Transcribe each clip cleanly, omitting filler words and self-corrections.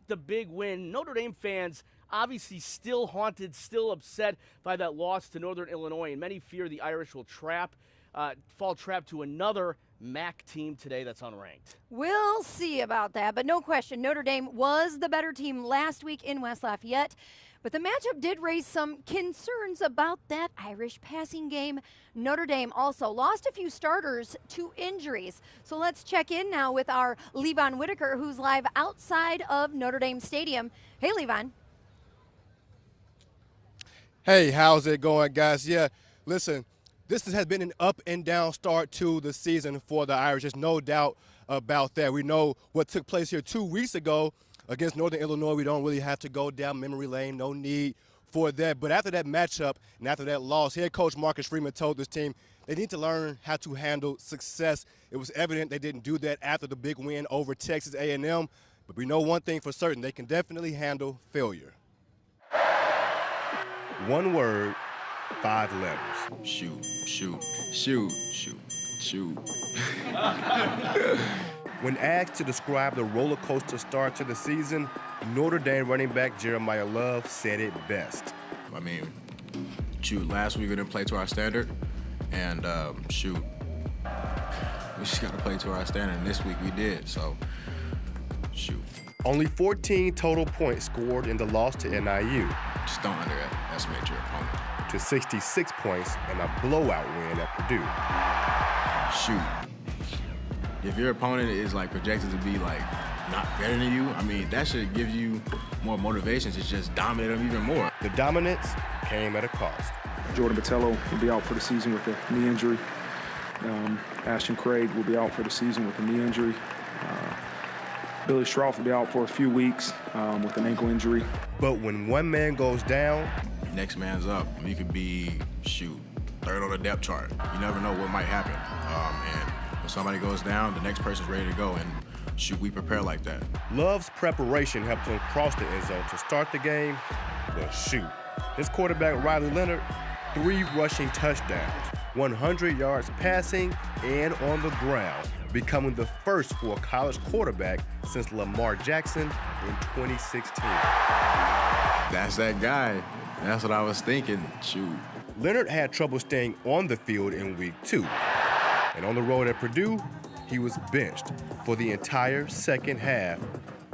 the big win. Notre Dame fans obviously still haunted, still upset by that loss to Northern Illinois, and many fear the Irish will fall trap to another MAC team today that's unranked. We'll see about that, but no question, Notre Dame was the better team last week in West Lafayette. But the matchup did raise some concerns about that Irish passing game. Notre Dame also lost a few starters to injuries. So let's check in now with our Levon Whitaker, who's live outside of Notre Dame Stadium. Hey, Levon. Hey, how's it going, guys? Yeah, listen, this has been an up and down start to the season for the Irish. There's no doubt about that. We know what took place here 2 weeks ago against Northern Illinois. We don't really have to go down memory lane. No need for that. But after that matchup and after that loss, head coach Marcus Freeman told this team they need to learn how to handle success. It was evident they didn't do that after the big win over Texas A&M. But we know one thing for certain. They can definitely handle failure. One word, 5 letters. Shoot, shoot, shoot, shoot, shoot. When asked to describe the roller coaster start to the season, Notre Dame running back Jeremiyah Love said it best. I mean, shoot, last week we didn't play to our standard, and shoot, we just got to play to our standard, and this week we did, so shoot. Only 14 total points scored in the loss to NIU. Just don't underestimate your opponent. To 66 points in a blowout win at Purdue. Shoot. If your opponent is like projected to be like not better than you, I mean, that should give you more motivation to just dominate them even more. The dominance came at a cost. Jordan Botello will be out for the season with a knee injury. Ashton Craig will be out for the season with a knee injury. Billy Stroff will be out for a few weeks with an ankle injury. But when one man goes down, next man's up. You could be, shoot, third on the depth chart. You never know what might happen. And when somebody goes down, the next person's ready to go. And shoot, we prepare like that. Love's preparation helped him cross the end zone to start the game. Well, shoot. His quarterback, Riley Leonard, 3 rushing touchdowns, 100 yards passing and on the ground, becoming the first for a college quarterback since Lamar Jackson in 2016. That's that guy. That's what I was thinking. Shoot. Leonard had trouble staying on the field in week 2. And on the road at Purdue, he was benched for the entire second half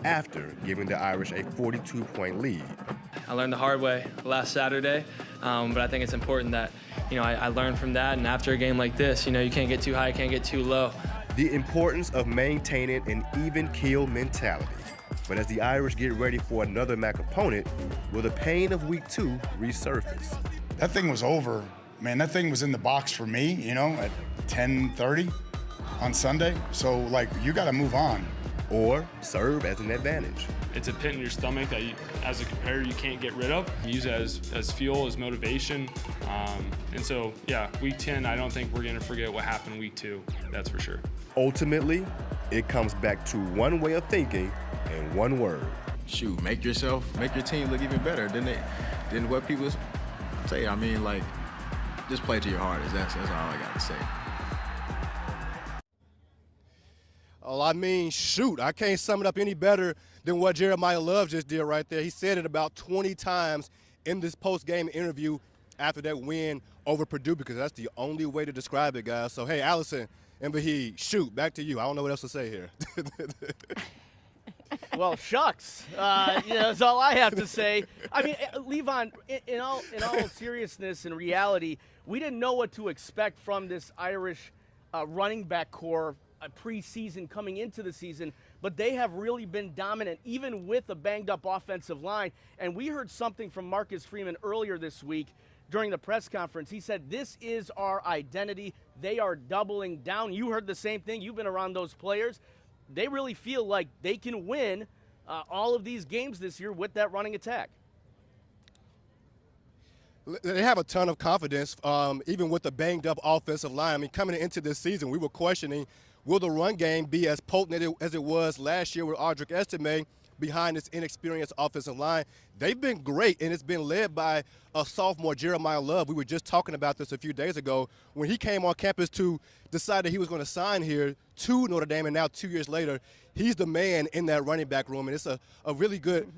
after giving the Irish a 42-point lead. I learned the hard way last Saturday, but I think it's important that, I learned from that, and after a game like this, you can't get too high, you can't get too low. The importance of maintaining an even-keel mentality. But as the Irish get ready for another MAC opponent, will the pain of week 2 resurface? That thing was over. Man, that thing was in the box for me, at 10:30 on Sunday. So, you got to move on. Or serve as an advantage. It's a pit in your stomach that, as a competitor, you can't get rid of. Use it as fuel, as motivation. And so, yeah, week 10, I don't think we're going to forget what happened week 2. That's for sure. Ultimately, it comes back to one way of thinking and one word. Shoot, make your team look even better than what people say. I mean, just play to your hardest. That's all I got to say. Oh, shoot, I can't sum it up any better than what Jeremiyah Love just did right there. He said it about 20 times in this post-game interview after that win over Purdue, because that's the only way to describe it, guys. So, hey, Allison and Bahee, shoot, back to you. I don't know what else to say here. Well, shucks. That's all I have to say. I mean, Levon, in all seriousness and reality, we didn't know what to expect from this Irish running back core preseason coming into the season, but they have really been dominant, even with a banged-up offensive line. And we heard something from Marcus Freeman earlier this week during the press conference. He said, this is our identity. They are doubling down. You heard the same thing. You've been around those players. They really feel like they can win all of these games this year with that running attack. They have a ton of confidence, even with the banged-up offensive line. I mean, coming into this season, we were questioning, will the run game be as potent as it was last year with Audric Estime? behind this inexperienced offensive line. They've been great, and it's been led by a sophomore, Jeremiyah Love. We were just talking about this a few days ago when he came on campus to decide that he was going to sign here to Notre Dame, and now 2 years later, he's the man in that running back room, and it's a really good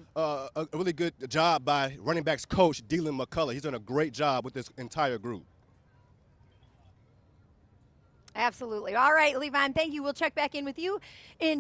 job by running backs coach Dylan McCullough. He's done a great job with this entire group. Absolutely. All right, Levon, thank you. We'll check back in with you in